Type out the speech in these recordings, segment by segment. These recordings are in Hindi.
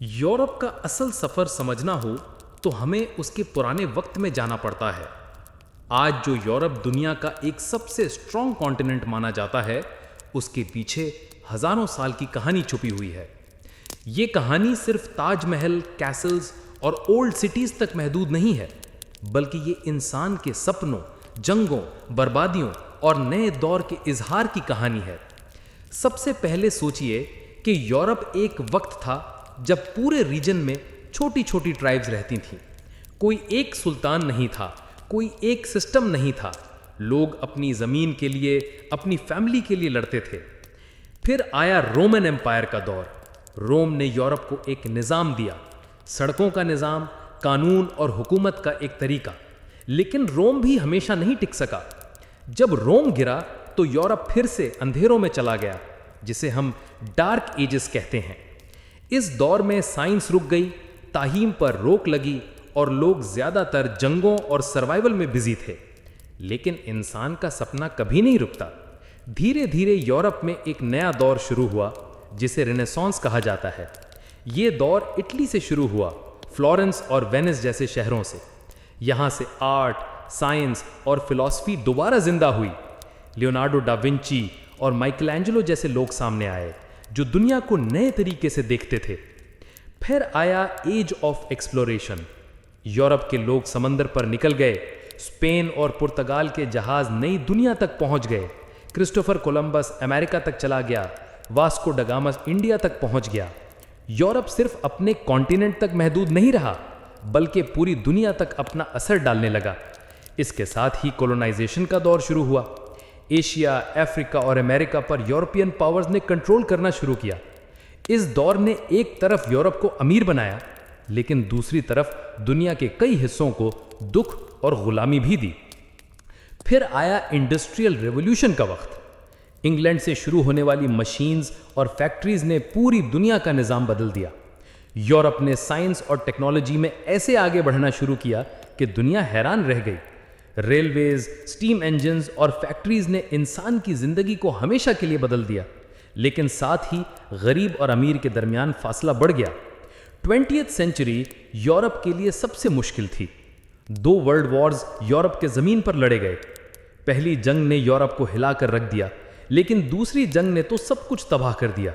यूरोप का असल सफर समझना हो तो हमें उसके पुराने वक्त में जाना पड़ता है। आज जो यूरोप दुनिया का एक सबसे स्ट्रॉन्ग कॉन्टिनेंट माना जाता है, उसके पीछे हजारों साल की कहानी छुपी हुई है। ये कहानी सिर्फ ताजमहल, कैसल्स और ओल्ड सिटीज तक महदूद नहीं है, बल्कि ये इंसान के सपनों, जंगों, बर्बादियों और नए दौर के इजहार की कहानी है। सबसे पहले सोचिए कि यूरोप एक वक्त था जब पूरे रीजन में छोटी छोटी ट्राइब्स रहती थीं। कोई एक सुल्तान नहीं था, कोई एक सिस्टम नहीं था। लोग अपनी जमीन के लिए, अपनी फैमिली के लिए लड़ते थे। फिर आया रोमन एम्पायर का दौर। रोम ने यूरोप को एक निज़ाम दिया, सड़कों का निज़ाम, कानून और हुकूमत का एक तरीका। लेकिन रोम भी हमेशा नहीं टिक सका। जब रोम गिरा तो यूरोप फिर से अंधेरों में चला गया, जिसे हम डार्क एजेस कहते हैं। इस दौर में साइंस रुक गई, ताहीम पर रोक लगी और लोग ज्यादातर जंगों और सर्वाइवल में बिजी थे। लेकिन इंसान का सपना कभी नहीं रुकता। धीरे धीरे यूरोप में एक नया दौर शुरू हुआ, जिसे रेनेसांस कहा जाता है। ये दौर इटली से शुरू हुआ, फ्लोरेंस और वेनिस जैसे शहरों से। यहाँ से आर्ट, साइंस और फिलॉसफी दोबारा जिंदा हुई। लियोनार्डो डा विंची और माइकलैंजेलो जैसे लोग सामने आए, जो दुनिया को नए तरीके से देखते थे। फिर आया एज ऑफ एक्सप्लोरेशन। यूरोप के लोग समंदर पर निकल गए। स्पेन और पुर्तगाल के जहाज नई दुनिया तक पहुंच गए। क्रिस्टोफर कोलंबस अमेरिका तक चला गया। वास्को ड गामा इंडिया तक पहुंच गया। यूरोप सिर्फ अपने कॉन्टिनेंट तक महदूद नहीं रहा, बल्कि पूरी दुनिया तक अपना असर डालने लगा। इसके साथ ही कोलोनाइजेशन का दौर शुरू हुआ। एशिया, अफ्रीका और अमेरिका पर यूरोपियन पावर्स ने कंट्रोल करना शुरू किया। इस दौर ने एक तरफ यूरोप को अमीर बनाया, लेकिन दूसरी तरफ दुनिया के कई हिस्सों को दुख और गुलामी भी दी। फिर आया इंडस्ट्रियल रेवोल्यूशन का वक्त। इंग्लैंड से शुरू होने वाली मशीन्स और फैक्ट्रीज ने पूरी दुनिया का निजाम बदल दिया। यूरोप ने साइंस और टेक्नोलॉजी में ऐसे आगे बढ़ना शुरू किया कि दुनिया हैरान रह गई। रेलवेज, स्टीम इंजन्स और फैक्ट्रीज ने इंसान की जिंदगी को हमेशा के लिए बदल दिया। लेकिन साथ ही गरीब और अमीर के दरमियान फासला बढ़ गया। 20th सेंचुरी यूरोप के लिए सबसे मुश्किल थी। 2 वर्ल्ड वॉर्स यूरोप के जमीन पर लड़े गए। पहली जंग ने यूरोप को हिलाकर रख दिया, लेकिन दूसरी जंग ने तो सब कुछ तबाह कर दिया।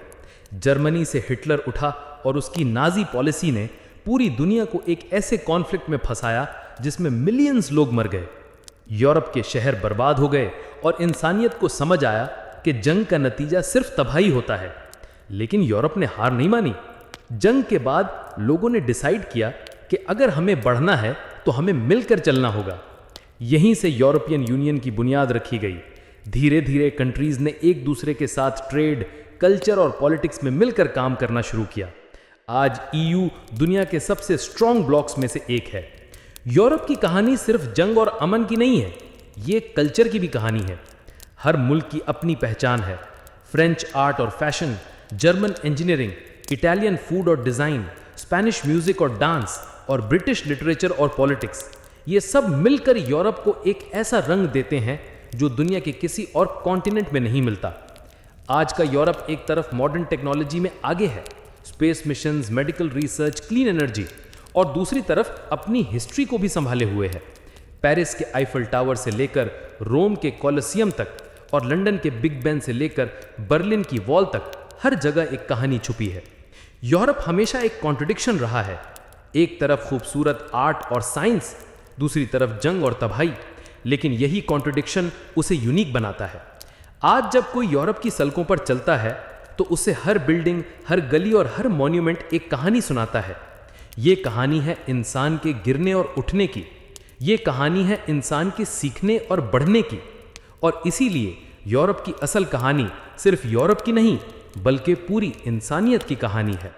जर्मनी से हिटलर उठा और उसकी नाजी पॉलिसी ने पूरी दुनिया को एक ऐसे कॉन्फ्लिक्ट में फंसाया जिसमें मिलियंस लोग मर गए। यूरोप के शहर बर्बाद हो गए और इंसानियत को समझ आया कि जंग का नतीजा सिर्फ तबाही होता है। लेकिन यूरोप ने हार नहीं मानी। जंग के बाद लोगों ने डिसाइड किया कि अगर हमें बढ़ना है तो हमें मिलकर चलना होगा। यहीं से यूरोपियन यूनियन की बुनियाद रखी गई। धीरे धीरे कंट्रीज ने एक दूसरे के साथ ट्रेड, कल्चर और पॉलिटिक्स में मिलकर काम करना शुरू किया। आज ईयू दुनिया के सबसे स्ट्रॉन्ग ब्लॉक्स में से एक है। यूरोप की कहानी सिर्फ जंग और अमन की नहीं है, ये कल्चर की भी कहानी है। हर मुल्क की अपनी पहचान है। फ्रेंच आर्ट और fashion, German engineering, Italian food और डिजाइन, स्पेनिश म्यूजिक और डांस और ब्रिटिश लिटरेचर और पॉलिटिक्स, ये सब मिलकर यूरोप को एक ऐसा रंग देते हैं जो दुनिया के किसी और कॉन्टिनेंट में नहीं मिलता। आज का यूरोप एक तरफ मॉडर्न टेक्नोलॉजी में आगे है, space missions, medical research, clean energy, और दूसरी तरफ अपनी हिस्ट्री को भी संभाले हुए है। पेरिस के आईफल टावर से लेकर रोम के कोलोसियम तक और लंदन के बिग बेन से लेकर बर्लिन की वॉल तक हर जगह एक कहानी छुपी है। यूरोप हमेशा एक कॉन्ट्रडिक्शन रहा है। एक तरफ खूबसूरत आर्ट और साइंस, दूसरी तरफ जंग और तबाही। लेकिन यही कॉन्ट्रडिक्शन उसे यूनिक बनाता है। आज जब कोई यूरोप की सड़कों पर चलता है तो उसे हर बिल्डिंग, हर गली और हर मॉन्यूमेंट एक कहानी सुनाता है। ये कहानी है इंसान के गिरने और उठने की। ये कहानी है इंसान के सीखने और बढ़ने की। और इसीलिए यूरोप की असल कहानी सिर्फ यूरोप की नहीं, बल्कि पूरी इंसानियत की कहानी है।